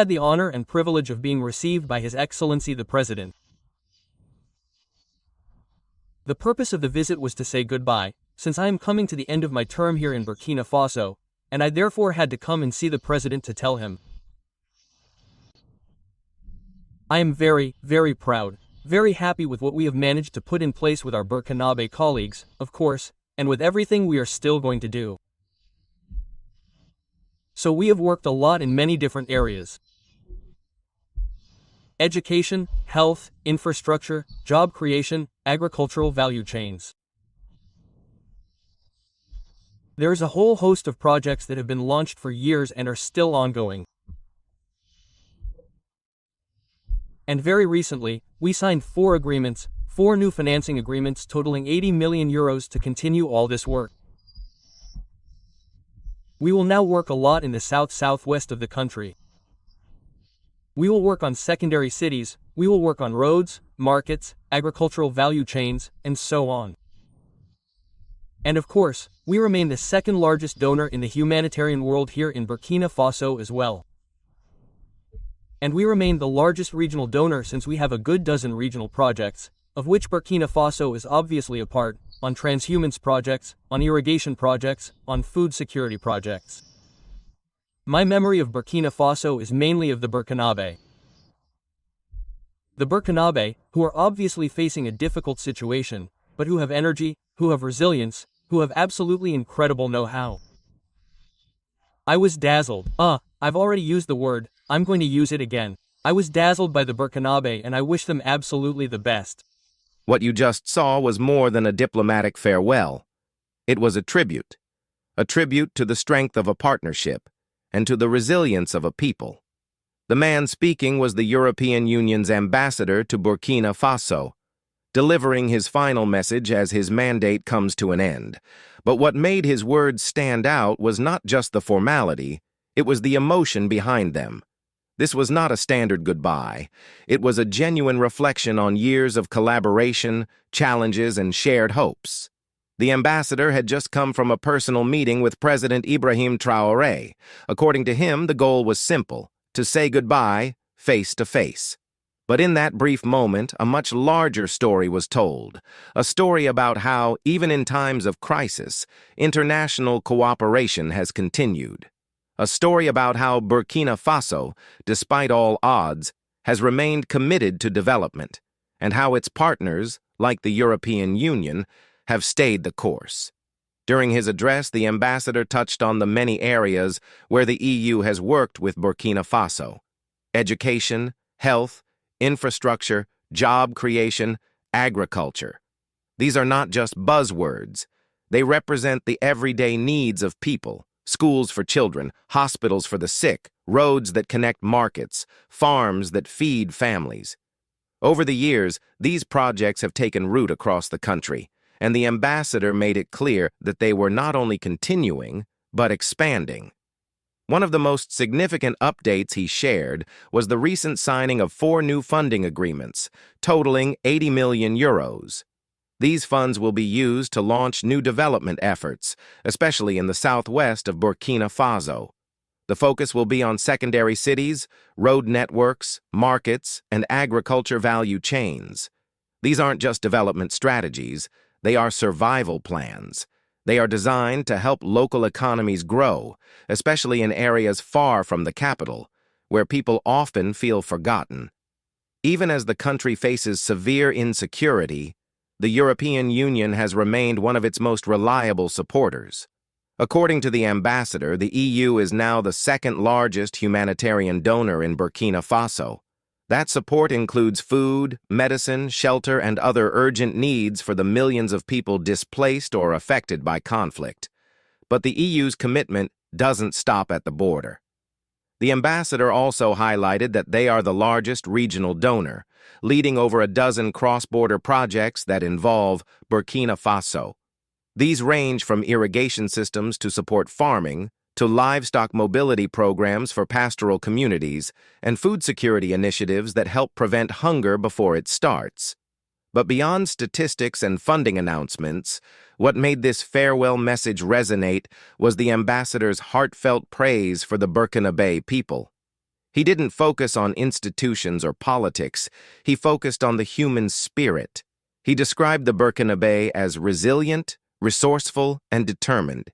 had the honor and privilege of being received by His Excellency the President. The purpose of the visit was to say goodbye, since I am coming to the end of my term here in Burkina Faso, and I therefore had to come and see the President to tell him. I am very, very proud, very happy with what we have managed to put in place with our Burkinabè colleagues, of course, and with everything we are still going to do. So we have worked a lot in many different areas. Education, health, infrastructure, job creation, agricultural value chains. There is a whole host of projects that have been launched for years and are still ongoing. And very recently, we signed 4 new financing agreements totaling 80 million euros to continue all this work. We will now work a lot in the south-southwest of the country. We will work on secondary cities, we will work on roads, markets, agricultural value chains, and so on. And of course, we remain the second largest donor in the humanitarian world here in Burkina Faso as well. And we remain the largest regional donor since we have a good dozen regional projects, of which Burkina Faso is obviously a part, on transhumance projects, on irrigation projects, on food security projects. My memory of Burkina Faso is mainly of the Burkinabè. The Burkinabè, who are obviously facing a difficult situation, but who have energy, who have resilience, who have absolutely incredible know-how. I was dazzled. I've already used the word, I'm going to use it again. I was dazzled by the Burkinabè and I wish them absolutely the best. What you just saw was more than a diplomatic farewell. It was a tribute to the strength of a partnership, and to the resilience of a people. The man speaking was the European Union's ambassador to Burkina Faso, delivering his final message as his mandate comes to an end. But what made his words stand out was not just the formality, it was the emotion behind them. This was not a standard goodbye. It was a genuine reflection on years of collaboration, challenges, and shared hopes. The ambassador had just come from a personal meeting with President Ibrahim Traoré. According to him, the goal was simple: to say goodbye face to face. But in that brief moment, a much larger story was told. A story about how, even in times of crisis, international cooperation has continued. A story about how Burkina Faso, despite all odds, has remained committed to development, and how its partners, like the European Union, have stayed the course. During his address, the ambassador touched on the many areas where the EU has worked with Burkina Faso: education, health, infrastructure, job creation, agriculture. These are not just buzzwords. They represent the everyday needs of people: schools for children, hospitals for the sick, roads that connect markets, farms that feed families. Over the years, these projects have taken root across the country, and the ambassador made it clear that they were not only continuing, but expanding. One of the most significant updates he shared was the recent signing of 4 new funding agreements, totaling 80 million euros. These funds will be used to launch new development efforts, especially in the southwest of Burkina Faso. The focus will be on secondary cities, road networks, markets, and agriculture value chains. These aren't just development strategies, they are survival plans. They are designed to help local economies grow, especially in areas far from the capital, where people often feel forgotten. Even as the country faces severe insecurity, the European Union has remained one of its most reliable supporters. According to the ambassador, the EU is now the second largest humanitarian donor in Burkina Faso. That support includes food, medicine, shelter, and other urgent needs for the millions of people displaced or affected by conflict. But the EU's commitment doesn't stop at the border. The ambassador also highlighted that they are the largest regional donor, leading over a dozen cross-border projects that involve Burkina Faso. These range from irrigation systems to support farming, to livestock mobility programs for pastoral communities, and food security initiatives that help prevent hunger before it starts. But beyond statistics and funding announcements, what made this farewell message resonate was the ambassador's heartfelt praise for the Burkinabè people. He didn't focus on institutions or politics. He focused on the human spirit. He described the Burkinabè as resilient, resourceful, and determined.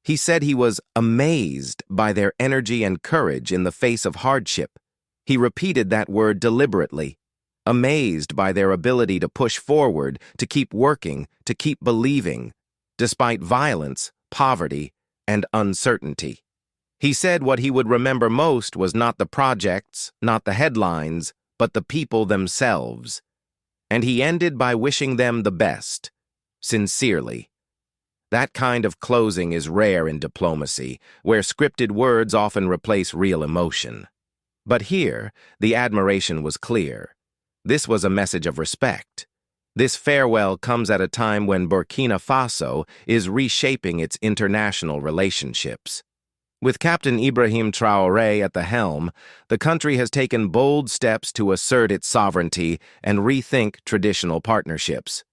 He said he was amazed by their energy and courage in the face of hardship. He repeated that word deliberately, amazed by their ability to push forward, to keep working, to keep believing, despite violence, poverty, and uncertainty. He said what he would remember most was not the projects, not the headlines, but the people themselves. And he ended by wishing them the best, sincerely. That kind of closing is rare in diplomacy, where scripted words often replace real emotion. But here, the admiration was clear. This was a message of respect. This farewell comes at a time when Burkina Faso is reshaping its international relationships. With Captain Ibrahim Traoré at the helm, the country has taken bold steps to assert its sovereignty and rethink traditional partnerships.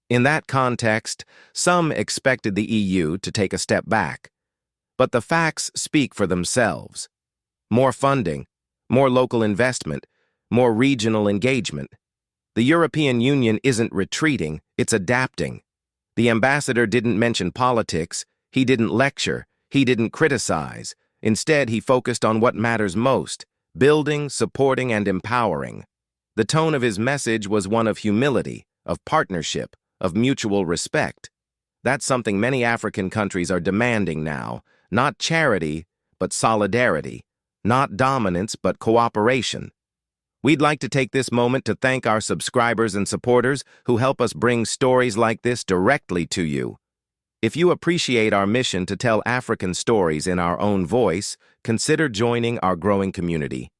In that context, some expected the EU to take a step back. But the facts speak for themselves. More funding, more local investment, more regional engagement. The European Union isn't retreating, it's adapting. The ambassador didn't mention politics, he didn't lecture, he didn't criticize. Instead, he focused on what matters most: building, supporting, and empowering. The tone of his message was one of humility, of partnership, of mutual respect. That's something many African countries are demanding now. Not charity, but solidarity. Not dominance, but cooperation. We'd like to take this moment to thank our subscribers and supporters who help us bring stories like this directly to you. If you appreciate our mission to tell African stories in our own voice, consider joining our growing community.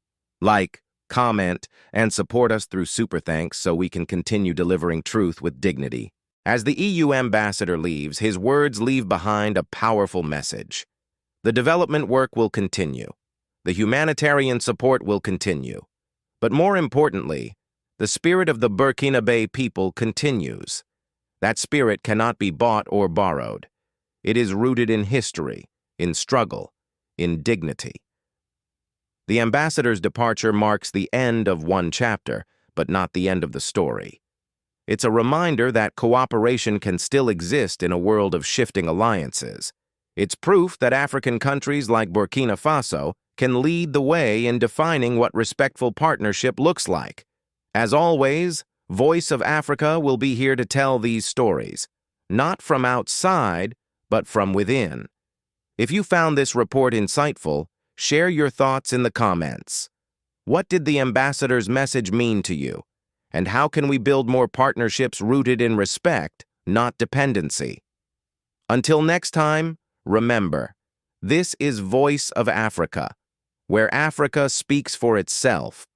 Like, comment, and support us through Super Thanks so we can continue delivering truth with dignity. As the EU ambassador leaves, his words leave behind a powerful message. The development work will continue. The humanitarian support will continue. But more importantly, the spirit of the Burkinabè people continues. That spirit cannot be bought or borrowed. It is rooted in history, in struggle, in dignity. The ambassador's departure marks the end of one chapter, but not the end of the story. It's a reminder that cooperation can still exist in a world of shifting alliances. It's proof that African countries like Burkina Faso can lead the way in defining what respectful partnership looks like. As always, Voice of Africa will be here to tell these stories, not from outside, but from within. If you found this report insightful, share your thoughts in the comments. What did the ambassador's message mean to you? And how can we build more partnerships rooted in respect, not dependency? Until next time, remember, this is Voice of Africa, where Africa speaks for itself.